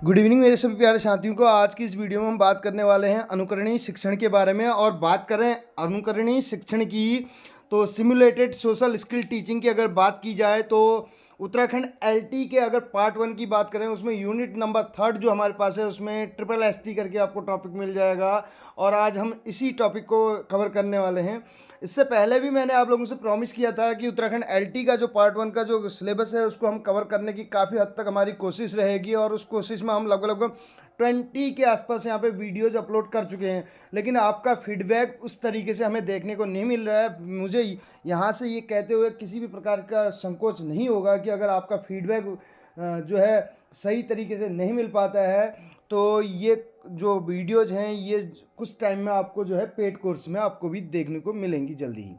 Good evening मेरे सभी प्यारे साथियों को। आज की इस वीडियो में हम बात करने वाले हैं अनुकरणीय शिक्षण के बारे में। और बात करें अनुकरणीय शिक्षण की तो सिमुलेटेड सोशल स्किल टीचिंग की अगर बात की जाए तो उत्तराखंड एलटी के अगर पार्ट 1 की बात करें उसमें यूनिट नंबर 3 जो हमारे पास है उसमें ट्रिपल एसटी करके आपको टॉपिक मिल जाएगा। और आज हम इसी टॉपिक को कवर करने वाले हैं। इससे पहले भी मैंने आप लोगों से प्रॉमिस किया था कि उत्तराखंड एलटी का जो पार्ट 1 का जो सिलेबस है उसको हम कवर करने की काफ़ी हद तक हमारी कोशिश रहेगी। और उस कोशिश में हम लगभग लगभग 20 के आसपास यहाँ पे वीडियोज़ अपलोड कर चुके हैं, लेकिन आपका फीडबैक उस तरीके से हमें देखने को नहीं मिल रहा है। मुझे यहाँ से ये कहते हुए किसी भी प्रकार का संकोच नहीं होगा कि अगर आपका फीडबैक जो है सही तरीके से नहीं मिल पाता है तो ये जो वीडियोज़ हैं ये कुछ टाइम में आपको जो है पेड कोर्स में आपको भी देखने को मिलेंगी जल्दी ही।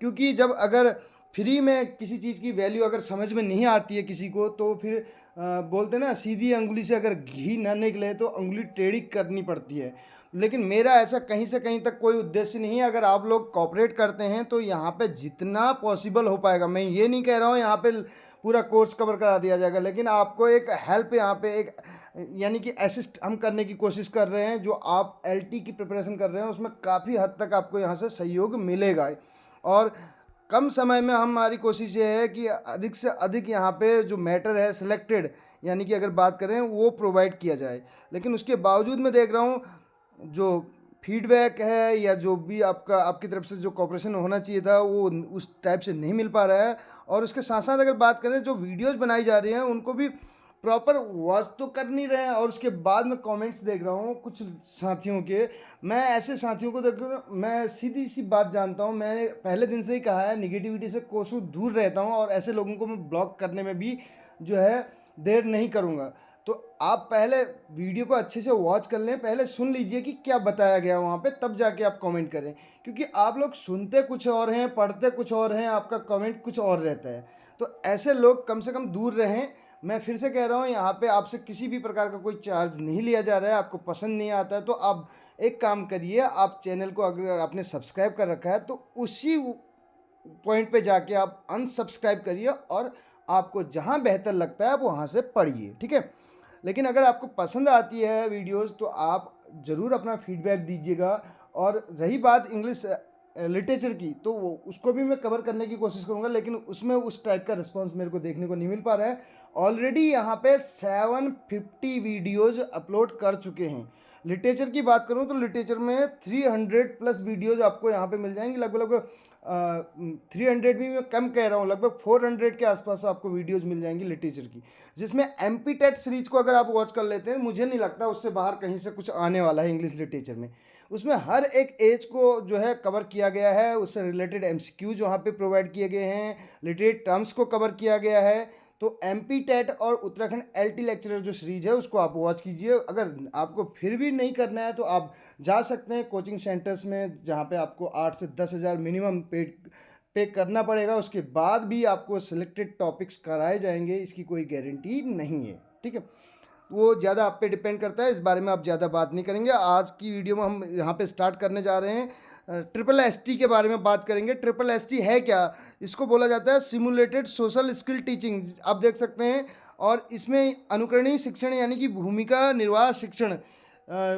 क्योंकि जब अगर फ्री में किसी चीज़ की वैल्यू अगर समझ में नहीं आती है किसी को तो फिर बोलते ना सीधी अंगुली से अगर घी ना निकले तो अंगुली टेढ़ी करनी पड़ती है। लेकिन मेरा ऐसा कहीं से कहीं तक कोई उद्देश्य नहीं है। अगर आप लोग कॉपरेट करते हैं तो यहाँ पे जितना पॉसिबल हो पाएगा, मैं ये नहीं कह रहा हूँ यहाँ पे पूरा कोर्स कवर करा दिया जाएगा, लेकिन आपको एक हेल्प यहाँ पे एक यानी कि असिस्ट हम करने की कोशिश कर रहे हैं। जो आप एलटी की प्रिपरेशन कर रहे हैं उसमें काफ़ी हद तक आपको यहाँ से सहयोग मिलेगा। और कम समय में हमारी कोशिश ये है कि अधिक से अधिक यहाँ पे जो मैटर है सिलेक्टेड यानी कि अगर बात करें वो प्रोवाइड किया जाए। लेकिन उसके बावजूद मैं देख रहा हूँ जो फीडबैक है या जो भी आपका आपकी तरफ से जो कॉपरेशन होना चाहिए था वो उस टाइप से नहीं मिल पा रहा है। और उसके साथ साथ अगर बात करें जो वीडियोज़ बनाई जा रही हैं उनको भी प्रॉपर वॉच तो कर नहीं रहे हैं। और उसके बाद में कमेंट्स देख रहा हूँ कुछ साथियों के, मैं ऐसे साथियों को देख रहा हूँ, मैं सीधी सी बात जानता हूँ, मैंने पहले दिन से ही कहा है निगेटिविटी से कोसों दूर रहता हूँ और ऐसे लोगों को मैं ब्लॉक करने में भी जो है देर नहीं करूँगा। तो आप पहले वीडियो को अच्छे से वॉच कर लें, पहले सुन लीजिए कि क्या बताया गया वहाँ पे, तब जाके आप कमेंट करें। क्योंकि आप लोग सुनते कुछ और हैं, पढ़ते कुछ और हैं, आपका कमेंट कुछ और रहता है। तो ऐसे लोग कम से कम दूर रहें। मैं फिर से कह रहा हूँ यहाँ पे आपसे किसी भी प्रकार का कोई चार्ज नहीं लिया जा रहा है। आपको पसंद नहीं आता है तो आप एक काम करिए, आप चैनल को अगर आपने सब्सक्राइब कर रखा है तो उसी पॉइंट पे जाके आप अनसब्सक्राइब करिए और आपको जहाँ बेहतर लगता है आप वहाँ से पढ़िए, ठीक है। लेकिन अगर आपको पसंद आती है वीडियोस तो आप ज़रूर अपना फीडबैक दीजिएगा। और रही बात इंग्लिश लिटरेचर की तो वो उसको भी मैं कवर करने की कोशिश करूँगा, लेकिन उसमें उस टाइप का रिस्पांस मेरे को देखने को नहीं मिल पा रहा है। ऑलरेडी यहाँ पे 750 वीडियोज़ अपलोड कर चुके हैं। लिटरेचर की बात करूँ तो लिटरेचर में 300 प्लस वीडियोज़ आपको यहाँ पे मिल जाएंगी। लगभग लगभग 300 भी मैं कम कह रहा हूँ, लगभग 400 के आसपास आपको वीडियोज़ मिल जाएंगी लिटरेचर की। जिसमें एमपी टेट सीरीज को अगर आप वॉच कर लेते हैं, मुझे नहीं लगता उससे बाहर कहीं से कुछ आने वाला है इंग्लिश लिटरेचर में। उसमें हर एक एज को जो है कवर किया गया है, उससे रिलेटेड एमसीक्यूज वहाँ पे प्रोवाइड किए गए हैं, लिटरेट टर्म्स को कवर किया गया है। तो एमपी टेट और उत्तराखंड एलटी लेक्चरर जो सीरीज है उसको आप वॉच कीजिए। अगर आपको फिर भी नहीं करना है तो आप जा सकते हैं कोचिंग सेंटर्स में, जहाँ पे आपको 8 से 10 हज़ार मिनिमम पे करना पड़ेगा। उसके बाद भी आपको सिलेक्टेड टॉपिक्स कराए जाएंगे, इसकी कोई गारंटी नहीं है, ठीक है। वो ज़्यादा आप पे डिपेंड करता है, इस बारे में आप ज़्यादा बात नहीं करेंगे। आज की वीडियो में हम यहाँ पे स्टार्ट करने जा रहे हैं, ट्रिपल एसटी के बारे में बात करेंगे। ट्रिपल एसटी है क्या? इसको बोला जाता है सिमुलेटेड सोशल स्किल टीचिंग, आप देख सकते हैं। और इसमें अनुकरणीय शिक्षण यानी कि भूमिका निर्वाह शिक्षण,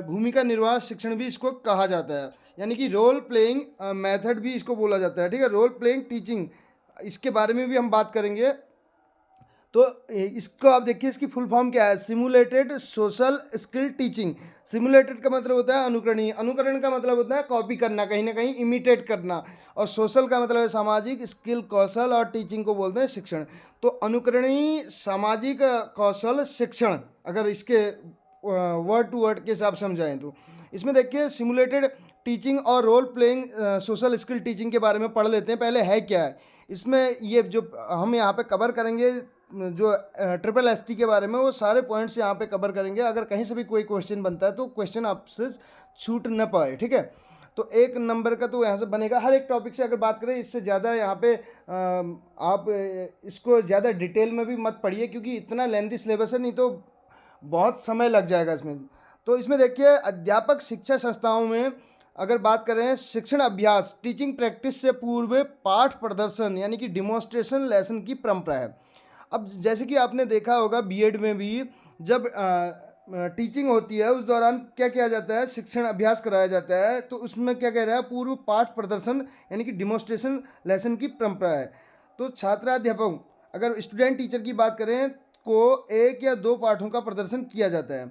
भूमिका निर्वाह शिक्षण भी इसको कहा जाता है, यानी कि रोल प्लेइंग मेथड भी इसको बोला जाता है, ठीक है। रोल प्लेइंग टीचिंग, इसके बारे में भी हम बात करेंगे। तो इसको आप देखिए, इसकी फुल फॉर्म क्या है? Simulated social skill teaching. Simulated का मतलब होता है अनुकरणीय, अनुकरण का मतलब होता है कॉपी करना, कहीं ना कहीं इमिटेट करना। और सोशल का मतलब है सामाजिक, स्किल कौशल, और टीचिंग को बोलते हैं शिक्षण। तो अनुकरणीय सामाजिक कौशल शिक्षण, अगर इसके वर्ड टू वर्ड के हिसाब से समझाएं तो इसमें देखिए सिमुलेटेड टीचिंग और role playing social skill teaching के बारे में पढ़ लेते हैं पहले है क्या है। इसमें ये जो हम यहाँ पे कवर करेंगे जो ट्रिपल एसटी के बारे में, वो सारे पॉइंट्स यहाँ पे कवर करेंगे। अगर कहीं से भी कोई क्वेश्चन बनता है तो क्वेश्चन आपसे छूट न पाए, ठीक है। तो 1 नंबर का तो यहाँ से बनेगा हर एक टॉपिक से। अगर बात करें इससे ज़्यादा यहाँ पे आप इसको ज़्यादा डिटेल में भी मत पढ़िए, क्योंकि इतना लेंथी सिलेबस है, नहीं तो बहुत समय लग जाएगा इसमें। तो इसमें देखिए अध्यापक शिक्षा संस्थाओं में अगर बात करें शिक्षण अभ्यास टीचिंग प्रैक्टिस से पूर्व पाठ प्रदर्शन यानी कि डिमॉन्स्ट्रेशन लेसन की परंपरा है। अब जैसे कि आपने देखा होगा बीएड में भी जब टीचिंग होती है उस दौरान क्या किया जाता है, शिक्षण अभ्यास कराया जाता है। तो उसमें क्या कह रहा है, पूर्व पाठ प्रदर्शन यानी कि डिमोन्स्ट्रेशन लेसन की परंपरा है। तो छात्राध्यापक, अगर स्टूडेंट टीचर की बात करें, को एक या दो पाठों का प्रदर्शन किया जाता है,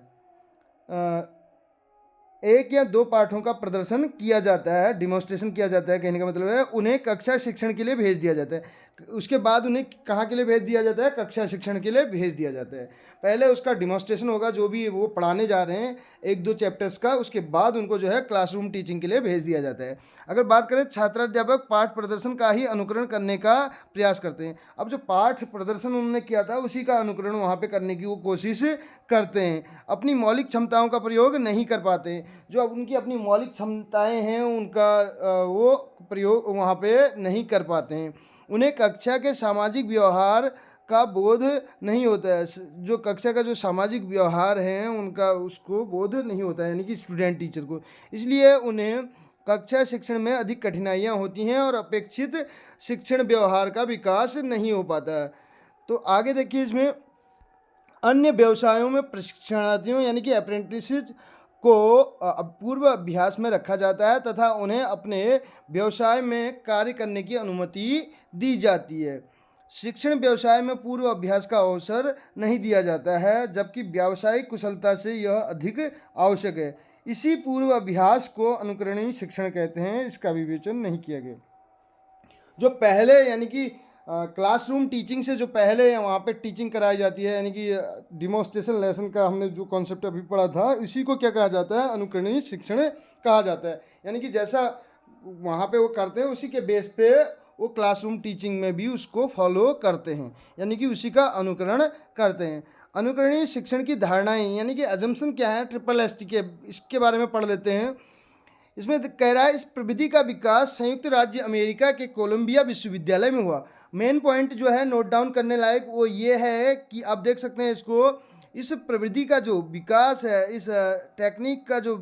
एक या दो पाठों का प्रदर्शन किया जाता है, डिमॉन्स्ट्रेशन किया जाता है। कहने का मतलब है उन्हें कक्षा शिक्षण के लिए भेज दिया जाता है। उसके बाद उन्हें कहाँ के लिए भेज दिया जाता है, कक्षा शिक्षण के लिए भेज दिया जाता है। पहले उसका डिमॉन्स्ट्रेशन होगा, जो भी वो पढ़ाने जा रहे हैं एक दो चैप्टर्स का, उसके बाद उनको जो है क्लासरूम टीचिंग के लिए भेज दिया जाता है। अगर बात करें, छात्राध्यापक पाठ प्रदर्शन का ही अनुकरण करने का प्रयास करते हैं। अब जो पाठ प्रदर्शन उन्होंने किया था उसी का अनुकरण वहाँ पे करने की वो कोशिश करते हैं। अपनी मौलिक क्षमताओं का प्रयोग नहीं कर पाते हैं। जो अब उनकी अपनी मौलिक क्षमताएं हैं उनका वो प्रयोग वहाँ पे नहीं कर पाते हैं। उन्हें कक्षा के सामाजिक व्यवहार का बोध नहीं होता है। जो कक्षा का जो सामाजिक व्यवहार है उनका उसको बोध नहीं होता है, यानी कि स्टूडेंट टीचर को। इसलिए उन्हें कक्षा शिक्षण में अधिक कठिनाइयाँ होती हैं और अपेक्षित शिक्षण व्यवहार का विकास नहीं हो पाता है। तो आगे देखिए, इसमें अन्य व्यवसायों में प्रशिक्षणार्थियों यानी कि अप्रेंटिसेस को पूर्व अभ्यास में रखा जाता है तथा उन्हें अपने व्यवसाय में कार्य करने की अनुमति दी जाती है। शिक्षण व्यवसाय में पूर्व अभ्यास का अवसर नहीं दिया जाता है, जबकि व्यावसायिक कुशलता से यह अधिक आवश्यक है। इसी पूर्व अभ्यास को अनुकरणीय शिक्षण कहते हैं, इसका विवेचन नहीं किया गया। जो पहले यानी कि क्लासरूम टीचिंग से जो पहले वहाँ पे टीचिंग कराई जाती है, यानी कि डिमॉन्स्ट्रेशन लेसन का हमने जो कॉन्सेप्ट अभी पढ़ा था, इसी को क्या कहा जाता है, अनुकरणीय शिक्षण कहा जाता है। यानी कि जैसा वहाँ पे वो करते हैं उसी के बेस पे वो क्लासरूम टीचिंग में भी उसको फॉलो करते हैं, यानी कि उसी का अनुकरण करते हैं। अनुकरणीय शिक्षण की धारणाएं यानी कि अजम्पशन क्या है, ट्रिपल एस टी के, इसके बारे में पढ़ लेते हैं। इसमें कह रहा है इस प्रविधि का विकास संयुक्त राज्य अमेरिका के कोलंबिया विश्वविद्यालय में हुआ। मेन पॉइंट जो है नोट डाउन करने लायक वो ये है कि आप देख सकते हैं इसको, इस प्रविधि का जो विकास है, इस टेक्निक का जो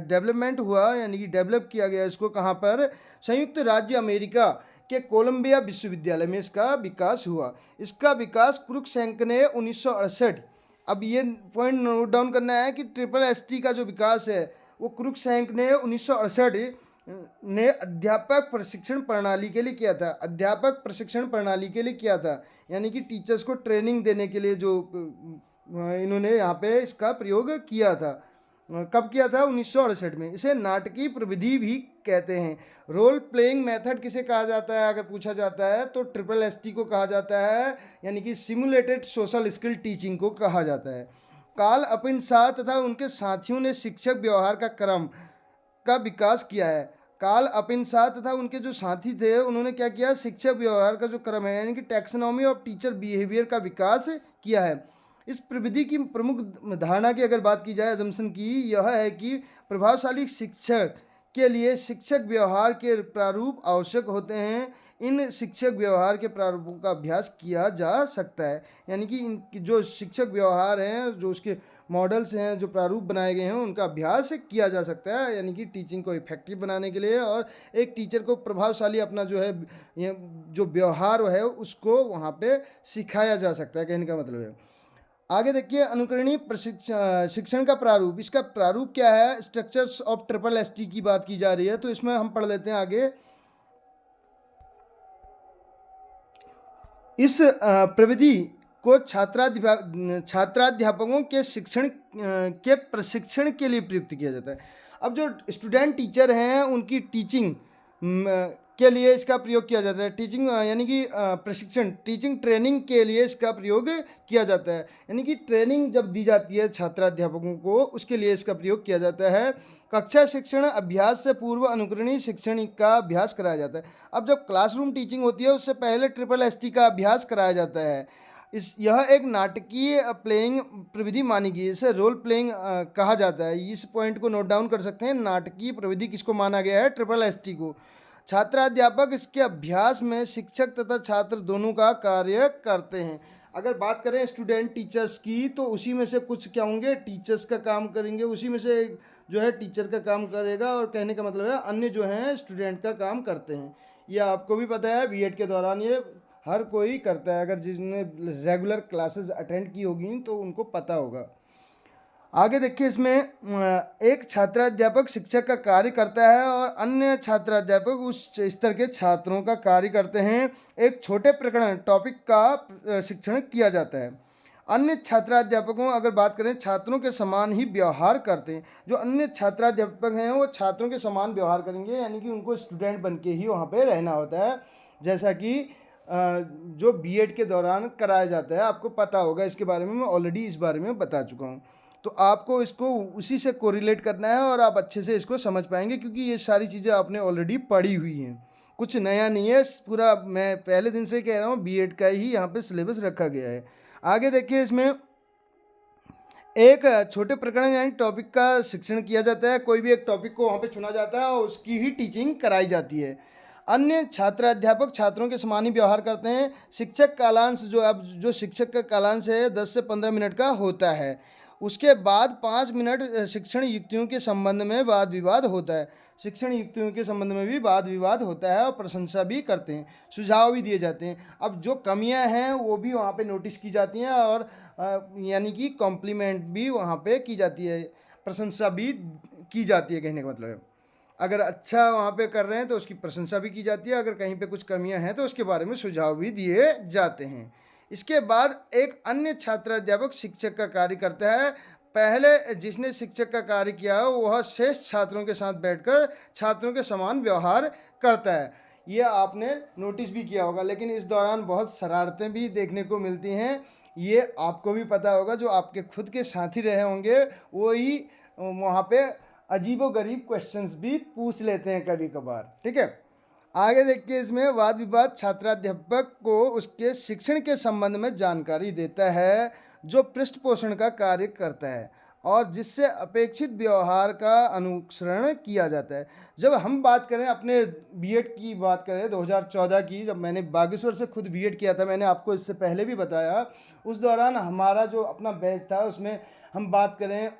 डेवलपमेंट हुआ यानी कि डेवलप किया गया, इसको कहाँ पर, संयुक्त राज्य अमेरिका के कोलंबिया विश्वविद्यालय में इसका विकास हुआ। इसका विकास क्रुक्सैंक ने 1968, अब ये पॉइंट नोट डाउन करना है कि ट्रिपल एस टी का जो विकास है वो क्रुक्सैंक ने 1968 ने अध्यापक प्रशिक्षण प्रणाली के लिए किया था। अध्यापक प्रशिक्षण प्रणाली के लिए किया था, यानी कि टीचर्स को ट्रेनिंग देने के लिए जो इन्होंने यहाँ पे इसका प्रयोग किया था। कब किया था, 1968 में। इसे नाटकीय प्रविधि भी कहते हैं। रोल प्लेइंग मेथड किसे कहा जाता है, अगर पूछा जाता है तो ट्रिपल एस टी को कहा जाता है, यानी कि सिमुलेटेड सोशल स्किल टीचिंग को कहा जाता है। कार्ल अपिनशा तथा उनके साथियों ने शिक्षक व्यवहार का क्रम का विकास किया है। कार्ल अपिनशा तथा उनके जो साथी थे उन्होंने क्या किया, शिक्षक व्यवहार का जो क्रम है यानी कि टैक्सोनॉमी ऑफ टीचर बिहेवियर का विकास किया है। इस प्रविधि की प्रमुख धारणा की अगर बात की जाए, अजम्पशन की, यह है कि प्रभावशाली शिक्षक के लिए शिक्षक व्यवहार के प्रारूप आवश्यक होते हैं। इन शिक्षक व्यवहार के प्रारूपों का अभ्यास किया जा सकता है, यानी कि इन जो शिक्षक व्यवहार हैं, जो उसके मॉडल्स हैं, जो प्रारूप बनाए गए हैं, उनका अभ्यास किया जा सकता है, यानी कि टीचिंग को इफेक्टिव बनाने के लिए और एक टीचर को प्रभावशाली अपना जो है जो व्यवहार है उसको वहाँ पे सिखाया जा सकता है, कहने का मतलब है। आगे देखिए, अनुकरणीय शिक्षण का प्रारूप, इसका प्रारूप क्या है, structures of triple S T की बात की जा रही है, तो इसमें हम पढ़ लेते हैं आगे। इस प्रविधि को छात्राध्यापकों के शिक्षण के प्रशिक्षण के लिए प्रयुक्त किया जाता है। अब जो स्टूडेंट टीचर हैं उनकी टीचिंग के लिए इसका प्रयोग किया जाता है। टीचिंग यानी कि प्रशिक्षण, टीचिंग ट्रेनिंग के लिए इसका प्रयोग किया जाता है, यानी कि ट्रेनिंग जब दी जाती है छात्राध्यापकों को उसके लिए इसका प्रयोग किया जाता है। कक्षा शिक्षण अभ्यास से पूर्व अनुकरणीय शिक्षण का अभ्यास कराया जाता है। अब जब क्लासरूम टीचिंग होती है उससे पहले ट्रिपल एस टी का अभ्यास कराया जाता है। यह एक नाटकीय प्लेइंग प्रविधि मानी गई, इसे रोल प्लेइंग कहा जाता है। इस पॉइंट को नोट डाउन कर सकते हैं। नाटकीय प्रविधि किसको माना गया है, ट्रिपल एस टी को। छात्राध्यापक इसके अभ्यास में शिक्षक तथा छात्र दोनों का कार्य करते हैं। अगर बात करें स्टूडेंट टीचर्स की तो उसी में से कुछ क्या होंगे, टीचर्स का काम करेंगे, उसी में से जो है टीचर का काम करेगा, और कहने का मतलब है अन्य जो हैं स्टूडेंट का काम करते हैं। ये आपको भी पता है, बीएड के दौरान ये हर कोई करता है, अगर जिसने रेगुलर क्लासेस अटेंड की होगी तो उनको पता होगा। आगे देखिए इसमें एक छात्राध्यापक शिक्षक का कार्य करता है और अन्य छात्राध्यापक उस स्तर के छात्रों का कार्य करते हैं। एक छोटे प्रकरण टॉपिक का शिक्षण किया जाता है। अन्य छात्राध्यापकों अगर बात करें, छात्रों के समान ही व्यवहार करते हैं। जो अन्य छात्राध्यापक हैं वो छात्रों के समान व्यवहार करेंगे, यानी कि उनको स्टूडेंट बन के ही वहाँ पे रहना होता है। जैसा कि जो बीएड के दौरान कराया जाता है, आपको पता होगा इसके बारे में, मैं ऑलरेडी इस बारे में बता चुका हूँ। तो आपको इसको उसी से कोरिलेट करना है और आप अच्छे से इसको समझ पाएंगे, क्योंकि ये सारी चीज़ें आपने ऑलरेडी पढ़ी हुई हैं, कुछ नया नहीं है। पूरा मैं पहले दिन से कह रहा हूँ, बीएड का ही यहाँ पे सिलेबस रखा गया है। आगे देखिए इसमें एक छोटे प्रकरण यानी टॉपिक का शिक्षण किया जाता है। कोई भी एक टॉपिक को वहाँ पे चुना जाता है और उसकी ही टीचिंग कराई जाती है। अन्य छात्र अध्यापक छात्रों के समान ही व्यवहार करते हैं। शिक्षक कालांश जो शिक्षक का कालांश है 10 से 15 मिनट का होता है। उसके बाद 5 मिनट शिक्षण युक्तियों के संबंध में वाद विवाद होता है। शिक्षण युक्तियों के संबंध में भी वाद विवाद होता है और प्रशंसा भी करते हैं, सुझाव भी दिए जाते हैं। अब जो कमियां हैं वो भी वहाँ पे नोटिस की जाती हैं और यानी कि कॉम्प्लीमेंट भी वहाँ पे की जाती है, प्रशंसा भी की जाती है। कहने का मतलब है, अगर अच्छा वहाँ पे कर रहे हैं तो उसकी प्रशंसा भी की जाती है, अगर कहीं पे कुछ कमियां हैं तो उसके बारे में सुझाव भी दिए जाते हैं। इसके बाद एक अन्य छात्र अध्यापक शिक्षक का कार्य करता है। पहले जिसने शिक्षक का कार्य किया है वह शेष छात्रों के साथ बैठकर छात्रों के समान व्यवहार करता है। ये आपने नोटिस भी किया होगा, लेकिन इस दौरान बहुत शरारतें भी देखने को मिलती हैं। ये आपको भी पता होगा, जो आपके खुद के साथी रहे होंगे वो ही वहाँ पे अजीबो गरीब क्वेश्चंस भी पूछ लेते हैं कभी कभार। ठीक है, आगे देखिए इसमें वाद विवाद छात्राध्यापक को उसके शिक्षण के संबंध में जानकारी देता है, जो पृष्ठ पोषण का कार्य करता है और जिससे अपेक्षित व्यवहार का अनुसरण किया जाता है। जब हम बात करें अपने बीएड की बात करें 2014 की, जब मैंने बागेश्वर से खुद बीएड किया था, मैंने आपको इससे पहले भी बताया, उस दौरान हमारा जो अपना बैच था उसमें हम बात करें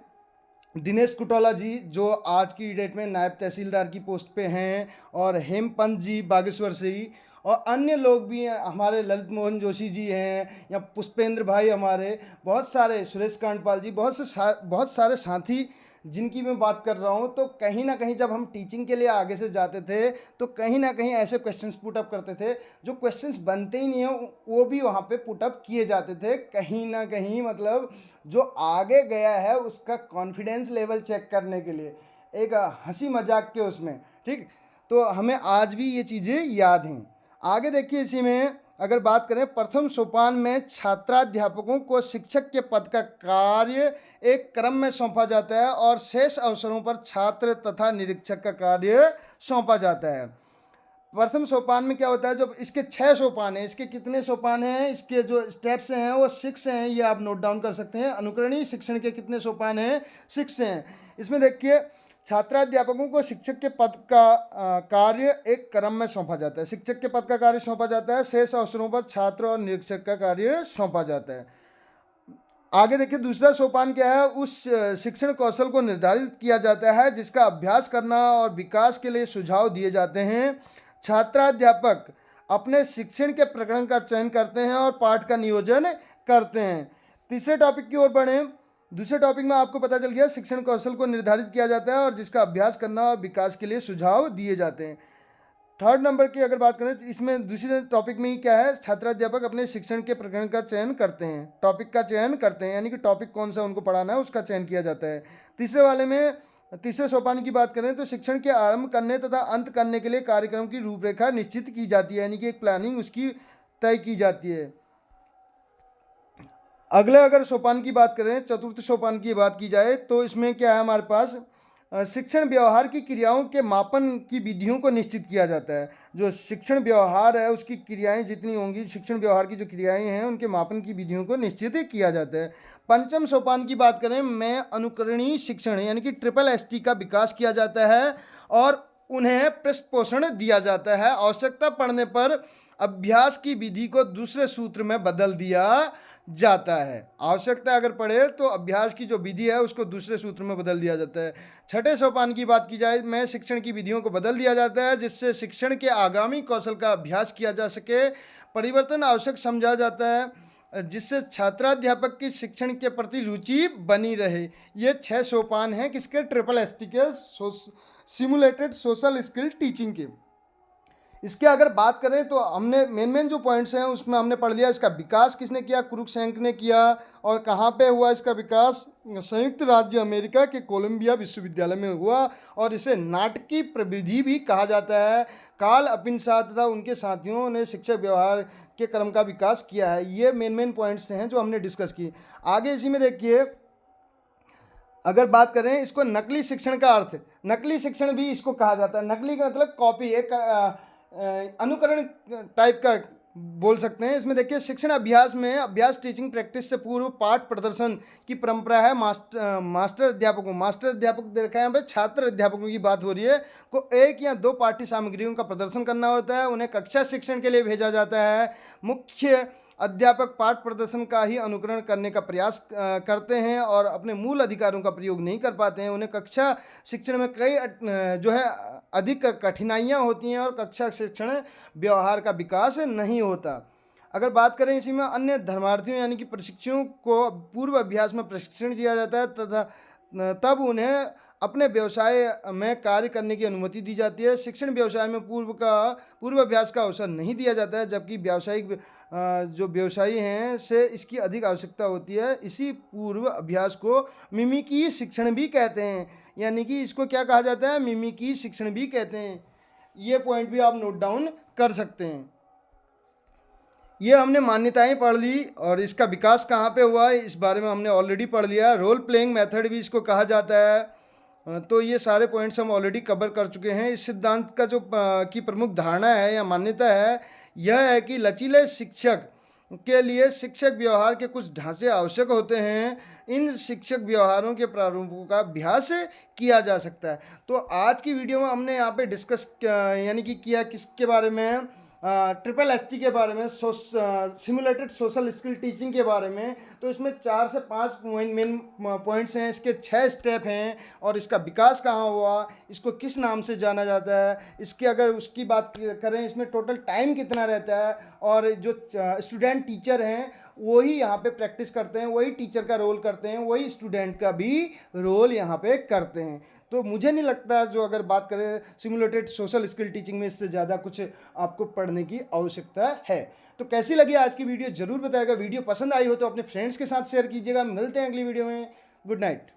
दिनेश कुटोला जी, जो आज की डेट में नायब तहसीलदार की पोस्ट पे हैं, और हेमपंत जी बागेश्वर से ही, और अन्य लोग भी हैं, हमारे ललित मोहन जोशी जी हैं, या पुष्पेंद्र भाई हमारे, बहुत सारे सुरेश कांडपाल जी, बहुत सारे साथी जिनकी मैं बात कर रहा हूँ। तो कहीं ना कहीं जब हम टीचिंग के लिए आगे से जाते थे तो कहीं ना कहीं ऐसे क्वेश्चंस पुट अप करते थे जो क्वेश्चंस बनते ही नहीं हैं, वो भी वहाँ पे पुट अप किए जाते थे। कहीं ना कहीं मतलब जो आगे गया है उसका कॉन्फिडेंस लेवल चेक करने के लिए, एक हंसी मजाक के उसमें। ठीक, तो हमें आज भी ये चीज़ें याद हैं। आगे देखिए इसी में अगर बात करें, प्रथम सोपान में छात्राध्यापकों को शिक्षक के पद का कार्य एक क्रम में सौंपा जाता है और शेष अवसरों पर छात्र तथा निरीक्षक का कार्य सौंपा जाता है। प्रथम सोपान में क्या होता है, जब इसके 6 सोपान हैं, इसके कितने सोपान हैं, इसके जो स्टेप्स हैं वो 6 हैं, ये आप नोट डाउन कर सकते हैं। अनुकरणीय शिक्षण के कितने सोपान हैं, 6 हैं। इसमें देखिए छात्राध्यापकों को शिक्षक के पद का कार्य एक क्रम में सौंपा जाता है। शिक्षक के पद का कार्य सौंपा जाता है, शेष अवसरों पर छात्र और निरीक्षक का कार्य सौंपा जाता है। आगे देखिए दूसरा सोपान क्या है, उस शिक्षण कौशल को निर्धारित किया जाता है जिसका अभ्यास करना और विकास के लिए सुझाव दिए जाते हैं। छात्राध्यापक अपने शिक्षण के प्रकरण का चयन करते हैं और पाठ का नियोजन करते हैं। तीसरे टॉपिक की ओर बढ़े। दूसरे टॉपिक में आपको पता चल गया शिक्षण कौशल को निर्धारित किया जाता है और जिसका अभ्यास करना और विकास के लिए सुझाव दिए जाते हैं। थर्ड नंबर की अगर बात करें, इसमें दूसरे टॉपिक में क्या है, छात्राध्यापक अपने शिक्षण के प्रकरण का चयन करते हैं, टॉपिक का चयन करते हैं, यानी कि टॉपिक कौन सा उनको पढ़ाना है उसका चयन किया जाता है। तीसरे वाले में तीसरे सोपान की बात करें तो शिक्षण के आरंभ करने तथा अंत करने के लिए कार्यक्रम की रूपरेखा निश्चित की जाती है, यानी कि एक प्लानिंग उसकी तय की जाती है। अगले अगर सोपान की बात करें, चतुर्थ सोपान की बात की जाए तो इसमें क्या है हमारे पास, शिक्षण व्यवहार की क्रियाओं के मापन की विधियों को निश्चित किया जाता है। जो शिक्षण व्यवहार है उसकी क्रियाएं जितनी होंगी, शिक्षण व्यवहार की जो क्रियाएं हैं उनके मापन की विधियों को निश्चित किया जाता है। पंचम सोपान की बात करें में अनुकरणीय शिक्षण यानी कि SST का विकास किया जाता है और उन्हें पृष्ठ पोषण दिया जाता है। आवश्यकता पड़ने पर अभ्यास की विधि को दूसरे सूत्र में बदल दिया जाता है। आवश्यकता अगर पड़े तो अभ्यास की जो विधि है उसको दूसरे सूत्र में बदल दिया जाता है। छठे सोपान की बात की जाए में शिक्षण की विधियों को बदल दिया जाता है जिससे शिक्षण के आगामी कौशल का अभ्यास किया जा सके। परिवर्तन आवश्यक समझा जाता है। जिससे छात्राध्यापक की शिक्षण के प्रति रुचि बनी रहे। ये 6 सोपान हैं किसके, ट्रिपल एसटी के, सिमुलेटेड सोशल स्किल टीचिंग के। इसके अगर बात करें तो हमने मेन जो पॉइंट्स हैं उसमें हमने पढ़ लिया। इसका विकास किसने किया, क्रुक्सैंक ने किया। और कहाँ पे हुआ इसका विकास, संयुक्त राज्य अमेरिका के कोलंबिया विश्वविद्यालय में हुआ। और इसे नाटकीय प्रविधि भी कहा जाता है। कार्ल अपिनसात तथा उनके साथियों ने शिक्षक व्यवहार के क्रम का विकास किया है। ये मेन पॉइंट्स हैं जो हमने डिस्कस किए। आगे इसी में देखिए, अगर बात करें इसको नकली शिक्षण का अर्थ, नकली शिक्षण भी इसको कहा जाता है। नकली का मतलब कॉपी, एक अनुकरण टाइप का बोल सकते हैं। इसमें देखिए, शिक्षण अभ्यास में अभ्यास टीचिंग प्रैक्टिस से पूर्व पाठ प्रदर्शन की परंपरा है। मास्टर अध्यापक देखा है यहाँ पे, छात्र अध्यापकों की बात हो रही है, को एक या दो पाठ्य सामग्रियों का प्रदर्शन करना होता है। उन्हें कक्षा शिक्षण के लिए भेजा जाता है। मुख्य अध्यापक पाठ प्रदर्शन का ही अनुकरण करने का प्रयास करते हैं और अपने मूल अधिकारों का प्रयोग नहीं कर पाते हैं। उन्हें कक्षा शिक्षण में कई जो है अधिक कठिनाइयाँ होती हैं और कक्षा शिक्षण व्यवहार का विकास नहीं होता। अगर बात करें इसी में, अन्य धर्मार्थियों यानी कि प्रशिक्षुओं को पूर्व अभ्यास में प्रशिक्षण दिया जाता है तथा तब उन्हें अपने व्यवसाय में कार्य करने की अनुमति दी जाती है। शिक्षण व्यवसाय में पूर्व अभ्यास का अवसर नहीं दिया जाता है, जबकि व्यावसायिक जो व्यवसायी हैं से इसकी अधिक आवश्यकता होती है। इसी पूर्व अभ्यास को मिमिकी शिक्षण भी कहते हैं, यानी कि इसको क्या कहा जाता है, मिमिकी शिक्षण भी कहते हैं। ये पॉइंट भी आप नोट डाउन कर सकते हैं। ये हमने मान्यताएं पढ़ ली और इसका विकास कहाँ पे हुआ इस बारे में हमने ऑलरेडी पढ़ लिया। रोल प्लेइंग मेथड भी इसको कहा जाता है। तो ये सारे पॉइंट्स हम ऑलरेडी कवर कर चुके हैं। इस सिद्धांत का जो की प्रमुख धारणा है या मान्यता है, यह है कि लचीले शिक्षक के लिए शिक्षक व्यवहार के कुछ ढांचे आवश्यक होते हैं। इन शिक्षक व्यवहारों के प्रारूपों का अभ्यास किया जा सकता है। तो आज की वीडियो में हमने यहाँ पे डिस्कस यानी कि किया किसके बारे में, ट्रिपल एसटी के बारे में, सिमुलेटेड सोशल स्किल टीचिंग के बारे में। तो इसमें 4 से 5 मेन पॉइंट्स हैं, इसके 6 स्टेप हैं और इसका विकास कहाँ हुआ, इसको किस नाम से जाना जाता है, इसके अगर उसकी बात करें इसमें टोटल टाइम कितना रहता है, और जो स्टूडेंट टीचर हैं वही यहाँ पे प्रैक्टिस करते हैं, वही टीचर का रोल करते हैं, वही स्टूडेंट का भी रोल यहाँ पे करते हैं। तो मुझे नहीं लगता जो अगर बात करें सिमुलेटेड सोशल स्किल टीचिंग में इससे ज़्यादा कुछ आपको पढ़ने की आवश्यकता है। तो कैसी लगी आज की वीडियो ज़रूर बताएगा। वीडियो पसंद आई हो तो अपने फ्रेंड्स के साथ शेयर कीजिएगा। मिलते हैं अगली वीडियो में। Good night.